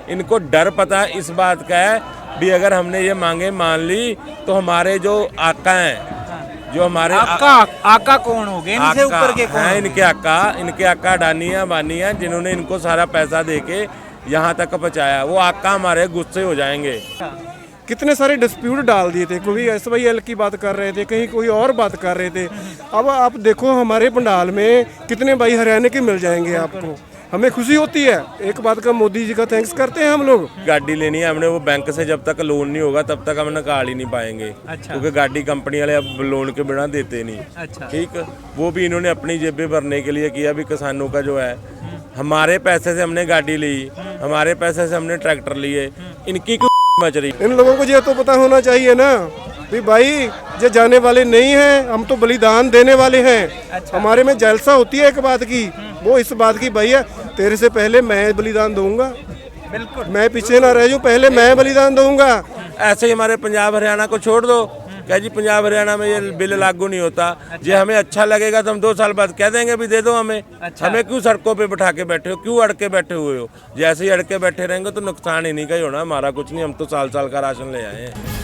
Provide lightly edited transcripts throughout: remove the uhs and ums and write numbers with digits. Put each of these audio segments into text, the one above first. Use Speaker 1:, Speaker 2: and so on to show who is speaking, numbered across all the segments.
Speaker 1: इनको डर पता इस बात का है भी अगर हमने ये मांगे मान ली तो हमारे जो आका हैं, जो हमारे
Speaker 2: आका कौन हो गए इनसे ऊपर के कौन
Speaker 1: हैं, इनके आका अडानिया बानिया जिन्होंने इनको सारा पैसा देके यहाँ तक पहुँचाया, वो आका हमारे गुस्से हो जाएंगे।
Speaker 3: कितने सारे डिस्प्यूट डाल दिए थे, कोई SYL की बात कर रहे थे, कहीं कोई और बात कर रहे थे। अब आप देखो हमारे पंडाल में कितने भाई हरियाणा के मिल जाएंगे आपको, हमें खुशी होती है। एक बात का मोदी जी का थैंक्स करते हैं हम लोग।
Speaker 1: गाड़ी लेनी है हमने, वो बैंक से जब तक लोन नहीं होगा तब तक हम निकाल ही नहीं पाएंगे।
Speaker 2: अच्छा।
Speaker 1: क्योंकि गाड़ी कंपनी वाले अब लोन के बिना देते नहीं।
Speaker 2: अच्छा।
Speaker 1: ठीक, वो भी इन्होंने अपनी जेबें भरने के लिए किया। भी किसानों का जो है, हमारे पैसे से हमने गाड़ी ली, हमारे पैसे से हमने ट्रैक्टर लिए, इनकी क्यों मच रही।
Speaker 3: इन लोगों को ये तो पता होना चाहिए ना भी भाई ये जाने वाले नहीं हैं, हम तो बलिदान देने वाले हैं।
Speaker 2: अच्छा।
Speaker 3: हमारे में जलसा होती है एक बात की, वो इस बात की भैया तेरे से पहले मैं बलिदान दूंगा,
Speaker 2: बिल्कुल
Speaker 3: मैं पीछे ना रह जाऊं, पहले मैं बलिदान दूंगा।
Speaker 1: ऐसे ही हमारे पंजाब हरियाणा को छोड़ दो, क्या जी पंजाब हरियाणा में ये बिल लागू नहीं होता। ये हमें अच्छा लगेगा तो हम 2 साल बाद कह देंगे भी दे दो हमें।
Speaker 2: अच्छा।
Speaker 1: हमें क्यों सड़कों पे बिठा के बैठे हो, क्यों अड़के बैठे हुए हो। जैसे ही अड़के बैठे रहेंगे तो नुकसान इन्हीं का ही होना, हमारा कुछ नहीं। हम तो साल साल का राशन ले आए हैं।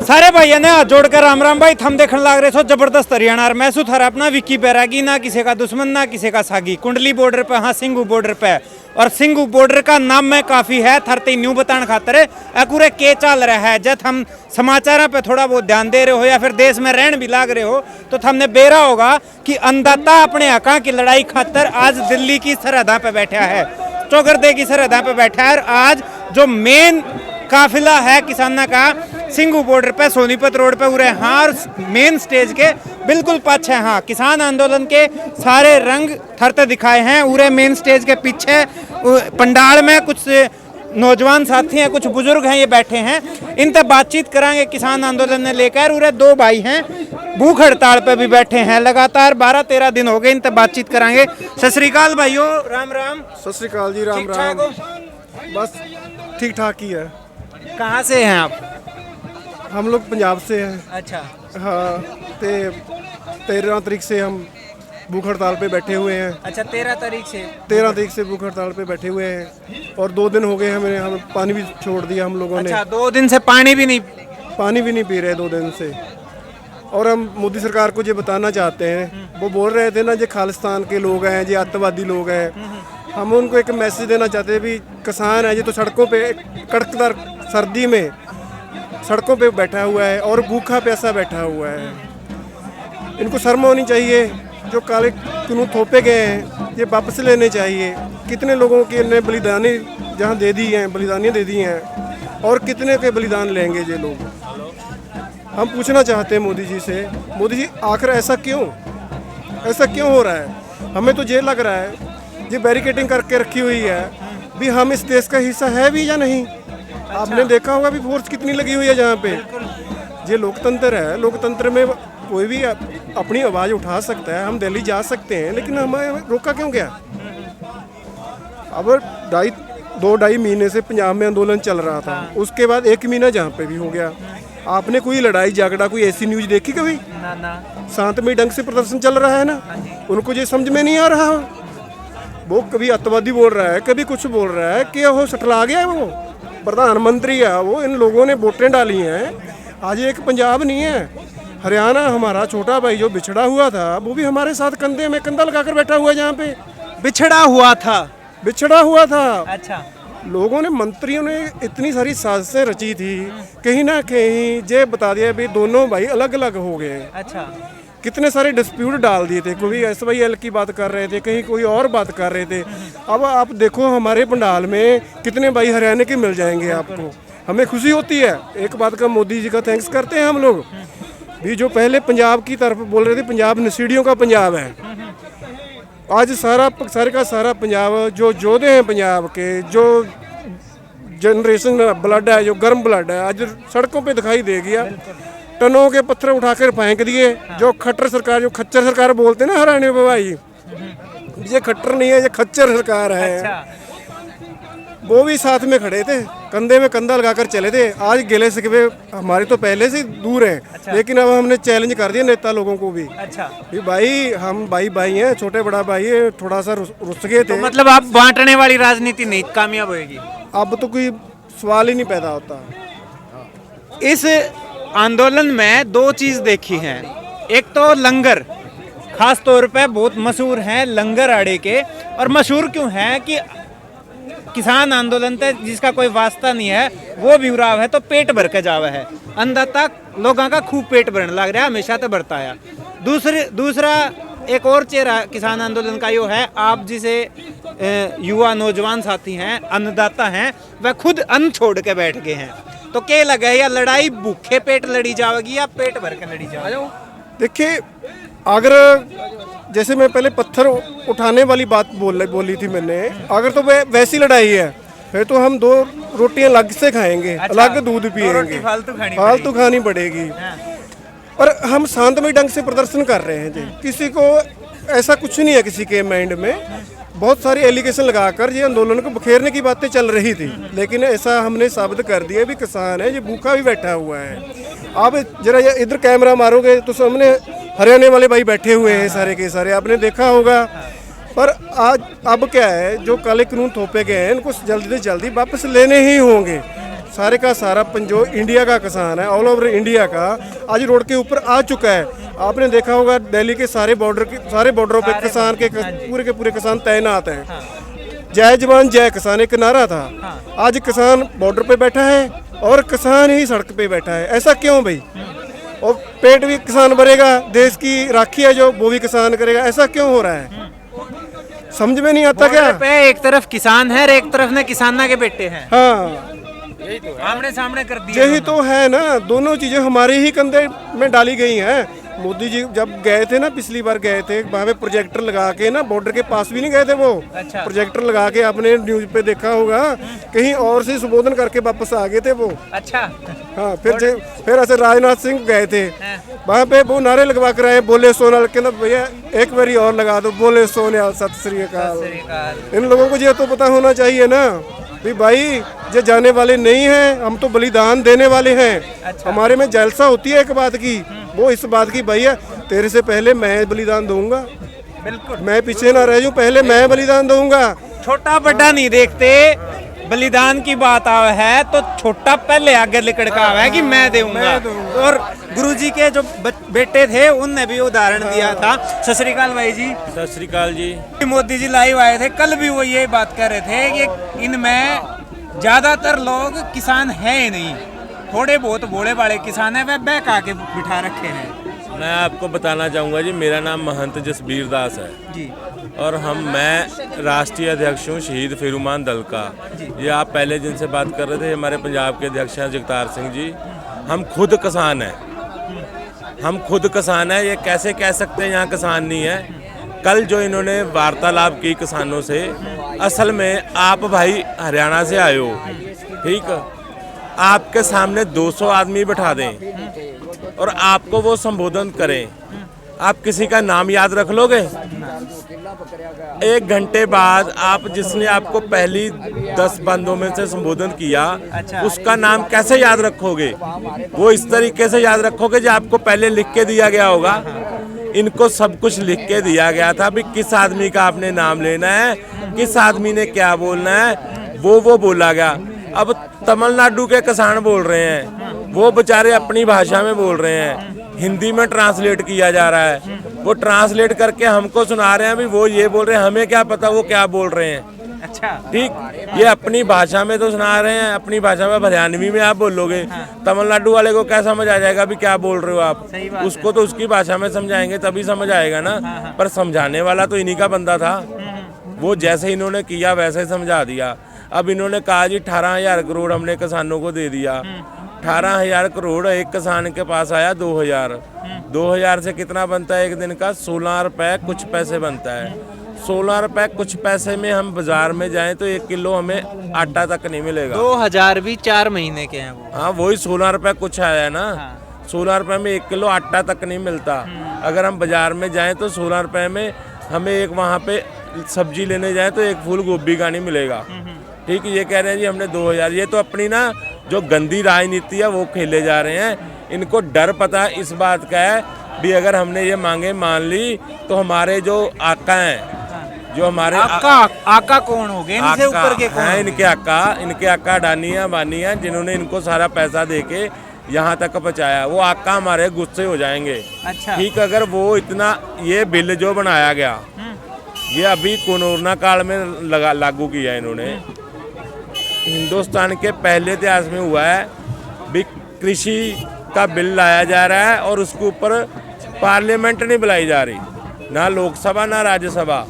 Speaker 2: सारे भाइयों ने हाथ जोड़कर राम राम भाई, थम देखने लग रहे सो जबरदस्त हरियाणा। और मैं सुथरा अपना विक्की बैरागी, ना किसी का दुश्मन ना किसी का सागी। कुंडली बॉर्डर पे, हाँ सिंगू बॉर्डर पे, और सिंगू बॉर्डर का नाम में काफी है थरते न्यू बताने खातर अकुरे के चल रहा है। जब हम समाचारों पे थोड़ा बहुत ध्यान दे रहे हो या फिर देश में रहन भी लाग रहे हो तो हमने बेरा होगा कि अन्नदाता अपने हकों की लड़ाई खातर आज दिल्ली की सरहदा पे बैठा है, चौगरदे की सरहदा पे बैठा है। और आज जो मेन काफिला है किसानों का सिंगू बॉर्डर पे सोनीपत रोड पे उरे, हाँ, और मेन स्टेज के बिल्कुल पीछे, हाँ, किसान आंदोलन के सारे रंग थरते दिखाए हैं। उरे मेन स्टेज के पीछे पंडाल में कुछ नौजवान साथी हैं, कुछ बुजुर्ग हैं, ये बैठे हैं। इनसे बातचीत करांगे किसान आंदोलन ने लेकर। उरे 2 भाई हैं भूख हड़ताल पे भी बैठे हैं, लगातार 12-13 दिन हो गए। इनसे बातचीत करांगे। सत श्री अकाल भाइयों, राम राम।
Speaker 3: सत श्री अकाल जी, राम राम। बस ठीक ठाक ही है।
Speaker 2: कहाँ से हैं आप?
Speaker 3: हम लोग पंजाब से हैं।
Speaker 2: अच्छा।
Speaker 3: हाँ, 13 तारीख से हम भूख हड़ताल पे बैठे हुए हैं।
Speaker 2: अच्छा, 13 तारीख से
Speaker 3: 13 तारीख से भूख हड़ताल पे बैठे हुए हैं और 2 दिन हो गए हम पानी भी छोड़ दिया हम लोगों ने।
Speaker 2: अच्छा, 2 दिन से पानी भी नहीं
Speaker 3: पी रहे 2 दिन से। और हम मोदी सरकार को ये बताना चाहते हैं, वो बोल रहे थे ना ये खालिस्तान के लोग हैं, ये आतंकवादी लोग हैं। हम उनको एक मैसेज देना चाहते हैं भी किसान है ये तो सड़कों पे कड़कदार सर्दी में सड़कों पे बैठा हुआ है और भूखा प्यासा बैठा हुआ है। इनको शर्म होनी चाहिए। जो काले कानून थोपे गए हैं ये वापस लेने चाहिए। कितने लोगों के ने बलिदानी जहाँ दे दी हैं, बलिदानियाँ दे दी हैं, और कितने के बलिदान लेंगे ये लोग। हम पूछना चाहते हैं मोदी जी से, मोदी जी आखिर ऐसा क्यों हो रहा है। हमें तो ये लग रहा है ये बैरिकेडिंग करके रखी हुई है भी हम इस देश का हिस्सा है भी या नहीं। आपने देखा होगा भी फोर्स कितनी लगी हुई है जहाँ पे। ये लोकतंत्र है, लोकतंत्र में कोई भी अपनी आवाज़ उठा सकता है। हम दिल्ली जा सकते हैं, लेकिन हमें रोका क्यों गया। अब 2-2.5 महीने से पंजाब में आंदोलन चल रहा था, उसके बाद 1 महीना जहाँ पे भी हो गया। आपने कोई लड़ाई झगड़ा कोई ऐसी न्यूज देखी कभी?
Speaker 2: ना।
Speaker 3: शांतमय ढंग से प्रदर्शन चल रहा है ना। उनको ये समझ में नहीं आ रहा। वो कभी अतवादी बोल रहा है, कभी कुछ बोल रहा है कि वो सटला गया है। वो प्रधानमंत्री है, वो इन लोगों ने वोटें डाली हैं। आज एक पंजाब नहीं है, हरियाणा हमारा छोटा भाई जो बिछड़ा हुआ था वो भी हमारे साथ कंधे में कंधा लगाकर बैठा हुआ है। जहाँ पे बिछड़ा हुआ था।
Speaker 2: अच्छा।
Speaker 3: लोगों ने, मंत्रियों ने इतनी सारी साजिशें रची थी, कहीं ना कहीं ये बता दिया भी दोनों भाई अलग अलग हो गए।
Speaker 2: अच्छा।
Speaker 3: कितने सारे डिस्प्यूट डाल दिए थे, कोई SYL की बात कर रहे थे, कहीं कोई और बात कर रहे थे। अब आप देखो हमारे पंडाल में कितने भाई हरियाणा के मिल जाएंगे आपको, हमें खुशी होती है। एक बात का मोदी जी का थैंक्स करते हैं हम लोग भी। जो पहले पंजाब की तरफ बोल रहे थे पंजाब नसीड़ियों का पंजाब है, आज सारे का सारा पंजाब, जो योद्धे हैं पंजाब के, जो जनरेशन ब्लड है, जो गर्म ब्लड है, आज सड़कों पे दिखाई दे गया। टनों के पत्थर उठाकर फेंक दिए। जो खट्टर सरकार, जो खच्चर सरकार बोलते हैं ना हरियाणा में भाई, ये खट्टर नहीं है, ये खच्चर सरकार है।
Speaker 2: अच्छा।
Speaker 3: वो भी साथ में खड़े थे, कंधे में कंधा लगाकर चले थे। आज गिले शिकवे हमारे तो पहले से दूर हैं, लेकिन अब हमने चैलेंज कर दिया नेता लोगों को भी।
Speaker 2: अच्छा,
Speaker 3: कि भाई हम भाई हैं, छोटे बड़ा भाई है, थोड़ा सा रुस गए थे।
Speaker 2: तो मतलब आप बांटने वाली राजनीति नहीं कामयाब होगी?
Speaker 3: अब तो कोई सवाल ही नहीं पैदा होता।
Speaker 2: इस आंदोलन में दो चीज देखी है, एक तो लंगर, खास तौर पे बहुत मशहूर है लंगर आड़े के। और मशहूर क्यों है कि किसान आंदोलन तक जिसका कोई वास्ता नहीं है वो भी उराव है तो पेट भर के जावा है। अंदर तक लोगों का खूब पेट भरने लग रहा है, हमेशा तो बढ़ता है। दूसरा एक और चेहरा किसान आंदोलन का यो है, आप जिसे युवा नौजवान साथी हैं, अन्नदाता हैं, वह खुद अन्न छोड़ के बैठ गए हैं। तो क्या लगा है, या लड़ाई भूखे पेट लड़ी जाएगी या पेट भर के लड़ी जाएगी?
Speaker 3: देखिए, अगर जैसे मैं पहले पत्थर उठाने वाली बात बोली थी मैंने, अगर तो वैसी लड़ाई है फिर तो हम 2 रोटियां अलग से खाएंगे, अलग दूध पिएंगे, फालतू खानी पड़ेगी। और हम शांतमय ढंग से प्रदर्शन कर रहे हैं जी, किसी को ऐसा कुछ नहीं है किसी के माइंड में। बहुत सारी एलिगेशन लगाकर ये आंदोलन को बखेरने की बातें चल रही थी, लेकिन ऐसा हमने साबित कर दिया भी किसान है, ये भूखा भी बैठा हुआ है। आप जरा इधर कैमरा मारोगे तो सामने हरियाणा वाले भाई बैठे हुए हैं सारे के सारे, आपने देखा होगा। पर आज अब क्या है, जो काले कानून थोपे गए हैं इनको जल्दी से जल्दी वापस लेने ही होंगे। सारे का सारा जो इंडिया का किसान है, ऑल ओवर इंडिया का आज रोड के ऊपर आ चुका है। आपने देखा होगा दिल्ली के सारे बॉर्डरों पे किसान के पूरे किसान तैनात हैं। जय जवान जय किसान एक नारा था, आज किसान बॉर्डर पे बैठा है और किसान ही सड़क पे बैठा है। ऐसा क्यों भाई? और पेट भी किसान भरेगा, देश की राखी है जो वो भी किसान करेगा, ऐसा क्यों हो रहा है? समझ में नहीं आता क्या?
Speaker 2: पे एक तरफ किसान है और एक तरफ ने किसाना के बेटे हैं।
Speaker 3: हाँ,
Speaker 2: आमने सामने कर दिया।
Speaker 3: यही तो है ना, दोनों चीजें हमारे ही कंधे में डाली गई हैं। मोदी जी जब गए थे ना, पिछली बार गए थे, वहाँ पे प्रोजेक्टर लगा के ना, बॉर्डर के पास भी नहीं गए थे वो।
Speaker 2: अच्छा।
Speaker 3: प्रोजेक्टर लगा के आपने न्यूज पे देखा होगा, कहीं और से संबोधन करके वापस आ गए थे वो।
Speaker 2: अच्छा,
Speaker 3: हाँ, फिर ऐसे राजनाथ सिंह गए थे, वहाँ पे वो नारे लगवा कर आए, बोले सोनियाल के ना भैया एक बारी और लगा दो, बोले सोनियाल सत श्री अकाल। इन लोगों को ये तो पता होना चाहिए ना भी भाई ये जाने वाले नहीं हैं, हम तो बलिदान देने वाले हैं। अच्छा। हमारे में जलसा होती है एक बात की, वो इस बात की भैया तेरे से पहले मैं बलिदान दूंगा,
Speaker 2: बिल्कुल
Speaker 3: मैं पीछे ना रह जाऊं, पहले मैं बलिदान दूंगा।
Speaker 2: छोटा बड़ा नहीं देखते, बलिदान की बात आवे है तो छोटा पहले आगे लिकड़ का आवे है कि मैं दूंगा। और गुरुजी के जो बेटे थे उनने भी उदाहरण दिया था। सत श्री अकाल भाई जी।
Speaker 1: सत श्री अकाल जी।
Speaker 2: मोदी जी लाइव आए थे, कल भी वो ये बात कर रहे थे कि इनमें ज्यादातर लोग किसान है ही नहीं, थोड़े बहुत भोले भाले किसान है, वह बहका के बिठा रखे हैं।
Speaker 1: मैं आपको बताना चाहूँगा जी, मेरा नाम महंत जसबीर दास है
Speaker 2: जी,
Speaker 1: और मैं राष्ट्रीय अध्यक्ष हूँ शहीद फिरूमान दल का। ये आप पहले जिनसे बात कर रहे थे, हमारे पंजाब के अध्यक्ष हैं जगतार सिंह जी। हम खुद किसान हैं, हम खुद किसान हैं। ये कैसे कह सकते हैं यहाँ किसान नहीं है? कल जो इन्होंने वार्तालाप की किसानों से, असल में आप भाई हरियाणा से आए हो, ठीक, आपके सामने 200 आदमी बैठा दें और आपको वो संबोधन करें, आप किसी का नाम याद रख लोगे? 1 घंटे बाद आप जिसने आपको पहली 10 बंदों में से संबोधन किया, उसका नाम कैसे याद रखोगे? वो इस तरीके से याद रखोगे जो आपको पहले लिख के दिया गया होगा। इनको सब कुछ लिख के दिया गया था भी किस आदमी का आपने नाम लेना है, किस आदमी ने क्या बोलना है, वो बोला गया। अब तमिलनाडु के किसान बोल रहे हैं, वो बेचारे अपनी भाषा में बोल रहे हैं, हिंदी में ट्रांसलेट किया जा रहा है, वो ट्रांसलेट करके हमको सुना रहे हैं भी वो ये बोल रहे हैं, हमें क्या पता वो क्या बोल रहे हैं।
Speaker 2: अच्छा,
Speaker 1: ठीक, ये अपनी भाषा में तो सुना रहे हैं, अपनी भाषा में, हरियाणवी में आप बोलोगे, तमिलनाडु वाले को क्या समझ आ जाएगा भी क्या बोल रहे हो आप? उसको तो उसकी भाषा में समझाएंगे तभी समझ आएगा ना। पर समझाने वाला तो इन्हीं का बंदा था, वो जैसे इन्होंने किया वैसे ही समझा दिया। अब इन्होंने कहा जी 18,000 करोड़ हमने किसानों को दे दिया। 18,000 करोड़ एक किसान के पास आया 2,000 से कितना बनता है एक दिन का? 16 रुपए कुछ पैसे बनता है। 16 रुपए कुछ पैसे में हम बाजार में जाएं तो 1 किलो हमें आटा तक नहीं मिलेगा।
Speaker 2: 2,000 भी 4 महीने के हैं वो।
Speaker 1: हाँ, वही 16 रुपए कुछ आया ना। 16 रुपए में 1 किलो आटा तक नहीं मिलता। अगर हम बाजार में जाएं तो 16 रुपए में हमें एक, वहाँ पे सब्जी लेने जाएं तो एक फूल गोभी का नहीं मिलेगा। ठीक, ये कह रहे हैं जी हमने 2000, ये तो अपनी ना जो गंदी राजनीति है वो खेले जा रहे हैं। इनको डर पता इस बात का है भी अगर हमने ये मांगे मान ली तो हमारे जो आका हैं, जो हमारे
Speaker 2: आका कौन हो गए इनसे ऊपर के? कौन
Speaker 1: हैं? इनके आका अडानी हैं, अंबानी हैं, जिन्होंने इनको सारा पैसा देके यहाँ तक पहुँचाया, वो आका हमारे गुस्से हो जाएंगे।
Speaker 2: अच्छा।
Speaker 1: ठीक, अगर वो इतना ये बिल जो बनाया गया ये अभी कोरोना काल में लागू किया इन्होंने। हिंदुस्तान के पहले इतिहास में हुआ है भी कृषि का बिल लाया जा रहा है और उसके ऊपर पार्लियामेंट नहीं बुलाई जा रही, ना लोकसभा ना राज्यसभा।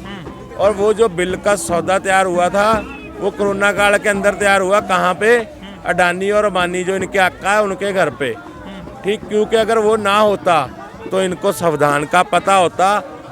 Speaker 1: और वो जो बिल का सौदा तैयार हुआ था वो कोरोना काल के अंदर तैयार हुआ, कहाँ पे? अडानी और अंबानी जो इनके आका है उनके घर पे। ठीक, क्योंकि अगर वो ना होता तो इनको संविधान का पता होता।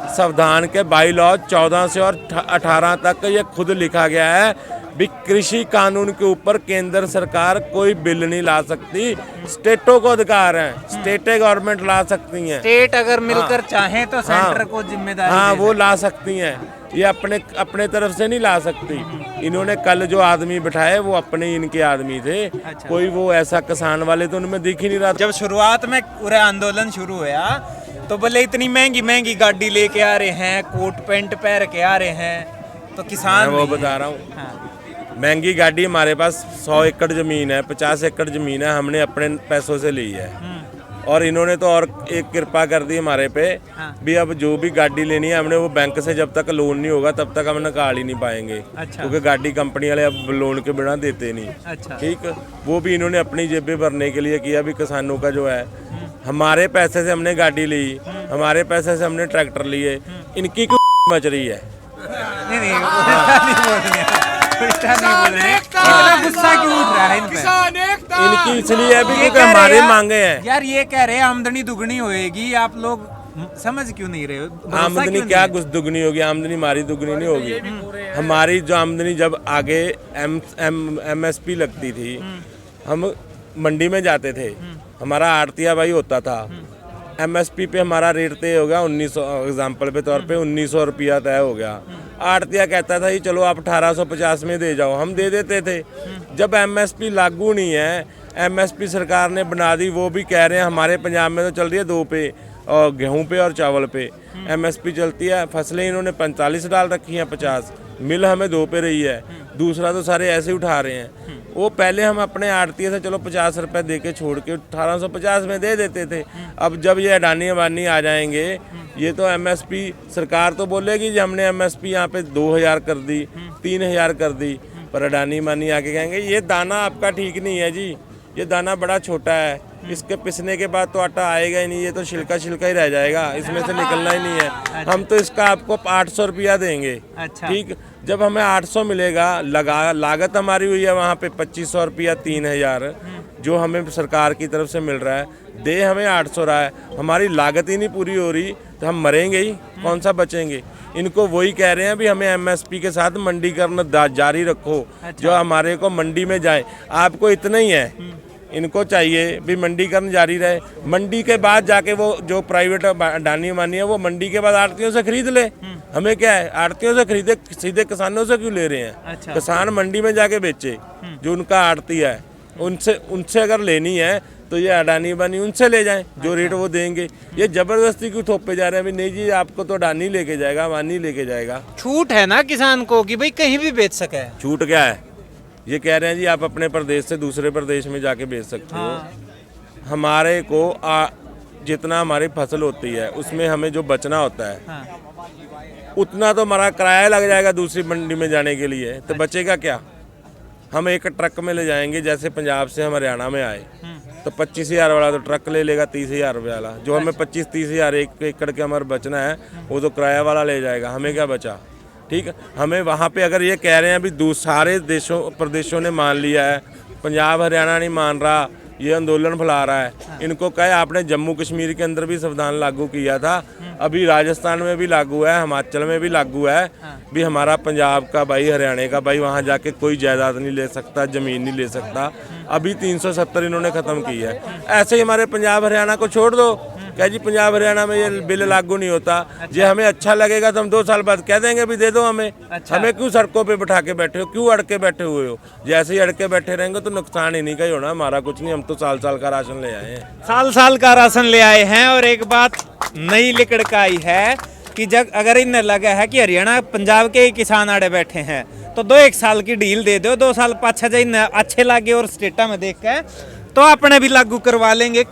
Speaker 1: संविधान के बाई लॉ 14 से और 18 तक ये खुद लिखा गया है भी कृषि कानून के ऊपर केंद्र सरकार कोई बिल नहीं ला सकती। स्टेटों को अधिकार है, स्टेटें गवर्नमेंट ला सकती हैं।
Speaker 2: स्टेट अगर मिलकर चाहें तो सेंटर को जिम्मेदारी
Speaker 1: हाँ, वो ला सकती हैं। ये अपने तरफ से नहीं ला सकती। इन्होंने कल जो आदमी बिठाए वो अपने इनके आदमी थे।
Speaker 2: अच्छा।
Speaker 1: कोई वो ऐसा किसान वाले तो उनमें दिख ही नहीं रहा।
Speaker 2: जब शुरुआत में पूरा आंदोलन शुरू हुआ तो बोले इतनी महंगी महंगी गाड़ी लेके आ रहे हैं, कोट पैंट पहन के आ रहे हैं, तो किसान
Speaker 1: मैं वो बता रहा हूँ, महंगी गाड़ी हमारे पास 100 एकड़ जमीन है, 50 एकड़ जमीन है, हमने अपने पैसों से ली है। और इन्होंने तो और एक कृपा कर दी हमारे पे भी, अब जो भी गाड़ी लेनी है हमने वो बैंक से जब तक लोन नहीं होगा तब तक हम निकाल ही नहीं पाएंगे।
Speaker 2: अच्छा।
Speaker 1: क्योंकि गाड़ी कंपनी वाले अब लोन के बिना देते नहीं।
Speaker 2: अच्छा।
Speaker 1: ठीक, वो भी इन्होंने अपनी जेबें भरने के लिए किया भी। किसानों का जो है, हमारे पैसे से हमने गाड़ी ली, हमारे पैसे से हमने ट्रैक्टर लिए, इनकी क्यों मच रही है?
Speaker 2: नहीं गुस्सा क्यों उठ रहा है इन पे?
Speaker 1: इनकी इसलिए है भी क्योंकि हमारे मांगे हैं।
Speaker 2: यार ये कह रहे हैं आमदनी दुगनी होएगी, आप लोग समझ क्यों नहीं रहे हो?
Speaker 1: आमदनी क्या कुछ दुगनी होगी? आमदनी हमारी दुगनी नहीं होगी। हमारी जो आमदनी जब आगे MSP लगती थी, हम मंडी में जाते थे, हमारा आड़तिया भाई होता था, MSP पे हमारा रेट तय हो गया 1900, एग्जाम्पल पे तौर पे 1900 रुपया तय हो गया। आड़तिया कहता था कि चलो आप 1850 में दे जाओ, हम दे देते थे। जब MSP लागू नहीं है, MSP सरकार ने बना दी, वो भी कह रहे हैं हमारे पंजाब में तो चल रही है 2 पे, और गेहूं पे और चावल पे MSP चलती है। फसलें इन्होंने 45 डाल रखी हैं, 50, मिल हमें 2 पे रही है, दूसरा तो सारे ऐसे उठा रहे हैं। वो पहले हम अपने आड़तिये से चलो 50 रुपए दे के छोड़ के 1850 में दे देते थे। अब जब ये अडानी अंबानी आ जाएंगे, ये तो MSP सरकार तो बोलेगी जी हमने MSP यहाँ पे 2000 कर दी, 3000 कर दी, पर अडानी अंबानी आके कहेंगे ये दाना आपका ठीक नहीं है जी, ये दाना बड़ा छोटा है, इसके पिसने के बाद तो आटा आएगा ही नहीं, ये तो छिलका छिलका ही रह जाएगा, इसमें से निकलना ही नहीं है। हम तो इसका आपको 800 रुपया देंगे।
Speaker 2: अच्छा।
Speaker 1: ठीक, जब हमें 800 मिलेगा, लागत हमारी हुई है वहाँ पे 2500 रुपया, 3000 जो हमें सरकार की तरफ से मिल रहा है, दे हमें 800 रहा है, हमारी लागत ही नहीं पूरी हो रही तो हम मरेंगे ही, कौन सा बचेंगे। इनको वही कह रहे हैं भी हमें MSP के साथ मंडीकरण जारी रखो। अच्छा। जो हमारे को मंडी में जाए, आपको इतना ही है, इनको चाहिए भी मंडीकरण जारी रहे। मंडी के बाद जाके वो जो प्राइवेट अडानी अंबानी है वो मंडी के बाद आड़तियों से खरीद ले। हमें क्या है, आड़तियों से खरीदे, सीधे किसानों से क्यों ले रहे हैं?
Speaker 2: अच्छा।
Speaker 1: किसान मंडी में जाके बेचे, जो उनका आड़ती है उनसे अगर लेनी है तो ये अडानी अंबानी उनसे ले जाएं, जो रेट वो देंगे। ये जबरदस्ती क्यों थोपे जा रहे हैं? अभी नहीं जी, आपको तो अडानी लेके जाएगा, अंबानी लेके जाएगा।
Speaker 2: छूट है ना किसान को कि भाई कहीं भी बेच सके।
Speaker 1: छूट क्या है? ये कह रहे हैं जी आप अपने प्रदेश से दूसरे प्रदेश में जाके बेच सकते हो। हमारे को जितना हमारी फसल होती है उसमें हमें जो बचना होता है उतना तो हमारा किराया लग जाएगा दूसरी मंडी में जाने के लिए, तो बचेगा क्या? हम एक ट्रक में ले जाएंगे, जैसे पंजाब से हम हरियाणा में आए तो 25,000 वाला तो ट्रक ले लेगा 30,000 रुपये वाला, जो हमें 25-30,000 एक एकड़ के हमारे बचना है वो तो किराया वाला ले जाएगा, हमें क्या बचा? ठीक, हमें वहाँ पे अगर ये कह रहे हैं अभी सारे प्रदेशों ने मान लिया है, पंजाब हरियाणा नहीं मान रहा, ये आंदोलन फैला रहा है, इनको कहे आपने जम्मू कश्मीर के अंदर भी संविधान लागू किया था, अभी राजस्थान में भी लागू है, हिमाचल में भी लागू है भी हमारा पंजाब का भाई, हरियाणा का भाई वहाँ जाके कोई जायदाद नहीं ले सकता, ज़मीन नहीं ले सकता। अभी 370 इन्होंने ख़त्म की है। ऐसे ही हमारे पंजाब हरियाणा को छोड़ दो, क्या जी पंजाब हरियाणा में ये बिल लागू नहीं होता। ये हमें अच्छा लगेगा तो हम 2 साल बाद कह देंगे भी दे दो हमें। हमें क्यों सड़कों पे बिठा के बैठे हो, क्यों अड़के बैठे हुए हो? जैसे ही अड़के बैठे रहेंगे तो नुकसान ही नहीं कहीं होना, हमारा कुछ नहीं, हम तो साल साल का राशन ले आए हैं।
Speaker 2: साल साल का राशन ले आए हैं। और एक बात नई लिकड़ का आई है कि जब अगर इन्हें लगा है कि हरियाणा पंजाब के ही किसान आड़े बैठे हैं तो 1 साल की डील दे दो, 2 साल पाछा जाइए अच्छे लागे और स्टेटा में देख के तो अपने भी लागू करवा लेंगे।